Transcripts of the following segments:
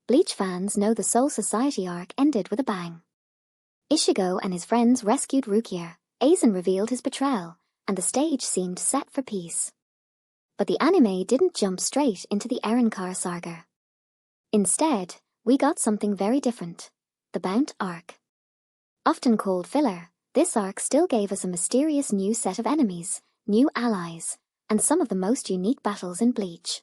Bleach fans know the Soul Society arc ended with a bang. Ichigo and his friends rescued Rukia, Aizen revealed his betrayal, and the stage seemed set for peace. But the anime didn't jump straight into the Car saga. Instead, we got something very different: the Bount arc. Often called filler, this arc still gave us a mysterious new set of enemies, new allies, and some of the most unique battles in Bleach.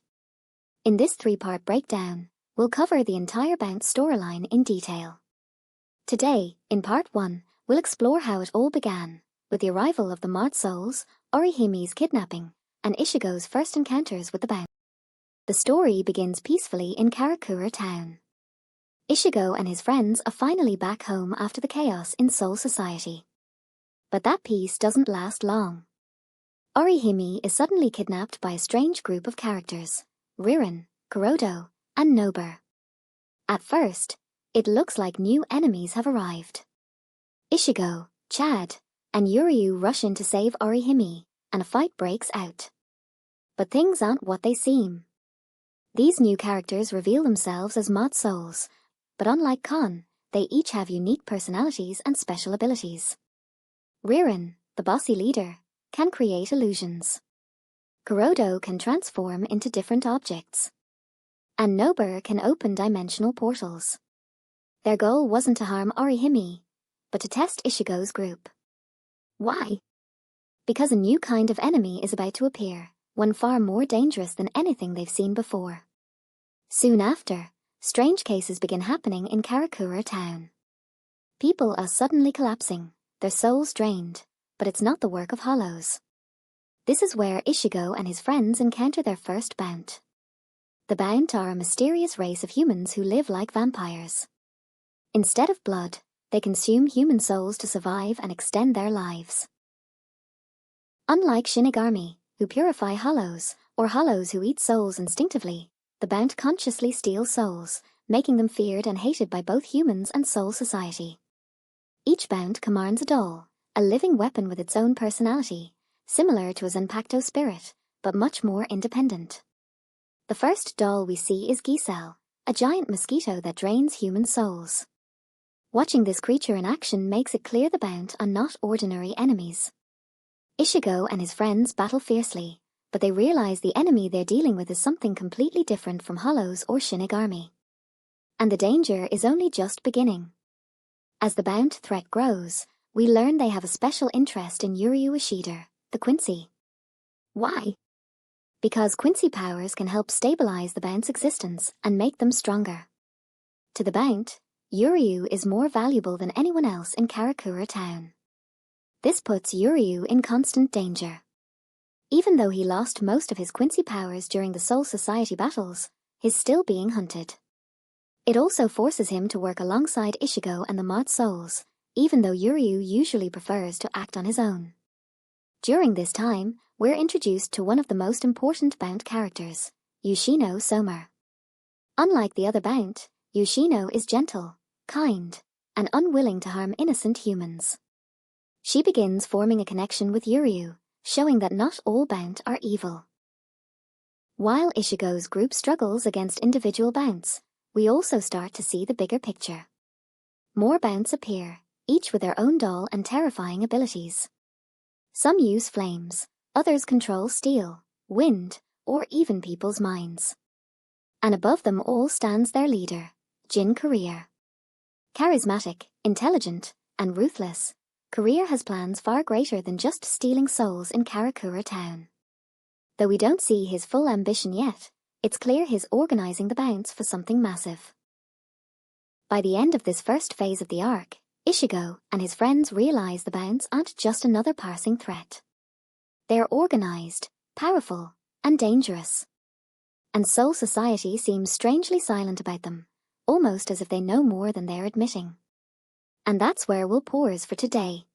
In this 3-part breakdown, we'll cover the entire Bount storyline in detail. Today, in part 1, we'll explore how it all began, with the arrival of the Mod Souls, Orihimi's kidnapping, and Ichigo's first encounters with the Bount. The story begins peacefully in Karakura town. Ichigo and his friends are finally back home after the chaos in Soul Society. But that peace doesn't last long. Orihimi is suddenly kidnapped by a strange group of characters: Ririn, Kurodo, and Nober. At first, it looks like new enemies have arrived. Ichigo, Chad, and Yuryu rush in to save Orihimi, and a fight breaks out. But things aren't what they seem. These new characters reveal themselves as Mod Souls, but unlike Kon, they each have unique personalities and special abilities. Ririn, the bossy leader, can create illusions. Kurodo can transform into different objects. And Nober can open dimensional portals. Their goal wasn't to harm Orihimi, but to test Ichigo's group. Why? Because a new kind of enemy is about to appear, one far more dangerous than anything they've seen before. Soon after, strange cases begin happening in Karakura town. People are suddenly collapsing, their souls drained, but it's not the work of hollows. This is where Ichigo and his friends encounter their first Bount. The Bount are a mysterious race of humans who live like vampires. Instead of blood, they consume human souls to survive and extend their lives. Unlike Shinigami, who purify hollows, or hollows who eat souls instinctively, the Bount consciously steal souls, making them feared and hated by both humans and Soul Society. Each Bount commands a doll, a living weapon with its own personality, similar to a Zanpakuto spirit, but much more independent. The first doll we see is Giselle, a giant mosquito that drains human souls. Watching this creature in action makes it clear the Bount are not ordinary enemies. Ichigo and his friends battle fiercely, but they realize the enemy they're dealing with is something completely different from hollows or Shinigami. And the danger is only just beginning. As the Bount threat grows, we learn they have a special interest in Yuryu Ishida, the Quincy. Why? Because Quincy powers can help stabilize the Bount's existence and make them stronger. To the Bount, Yuryu is more valuable than anyone else in Karakura town. This puts Yuryu in constant danger. Even though he lost most of his Quincy powers during the Soul Society battles, he's still being hunted. It also forces him to work alongside Ichigo and the Mod Souls, even though Yuryu usually prefers to act on his own. During this time, we're introduced to one of the most important Bount characters, Yoshino Soma. Unlike the other Bount, Yoshino is gentle, kind, and unwilling to harm innocent humans. She begins forming a connection with Yuryu, showing that not all Bount are evil. While Ichigo's group struggles against individual Bounts, we also start to see the bigger picture. More Bounts appear, each with their own dull and terrifying abilities. Some use flames, others control steel, wind, or even people's minds. And above them all stands their leader, Jin Courier. Charismatic, intelligent, and ruthless, Courier has plans far greater than just stealing souls in Karakura town. Though we don't see his full ambition yet, it's clear he's organizing the Bounts for something massive. By the end of this first phase of the arc, Ichigo and his friends realize the Bounts aren't just another passing threat. They're organized, powerful, and dangerous. And Soul Society seems strangely silent about them, almost as if they know more than they're admitting. And that's where we'll pause for today.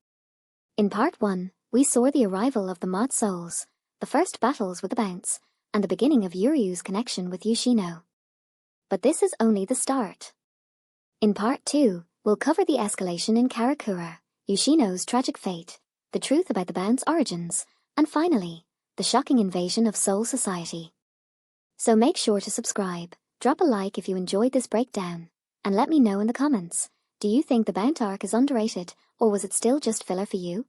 In part 1, we saw the arrival of the Mod Souls, the first battles with the Bounts, and the beginning of Yuryu's connection with Yoshino. But this is only the start. In part 2, we'll cover the escalation in Karakura, Yoshino's tragic fate, the truth about the Bount's origins, and finally, the shocking invasion of Soul Society. So make sure to subscribe, Drop a like if you enjoyed this breakdown, and let me know in the comments. Do you think the Bount arc is underrated, or was it still just filler for you?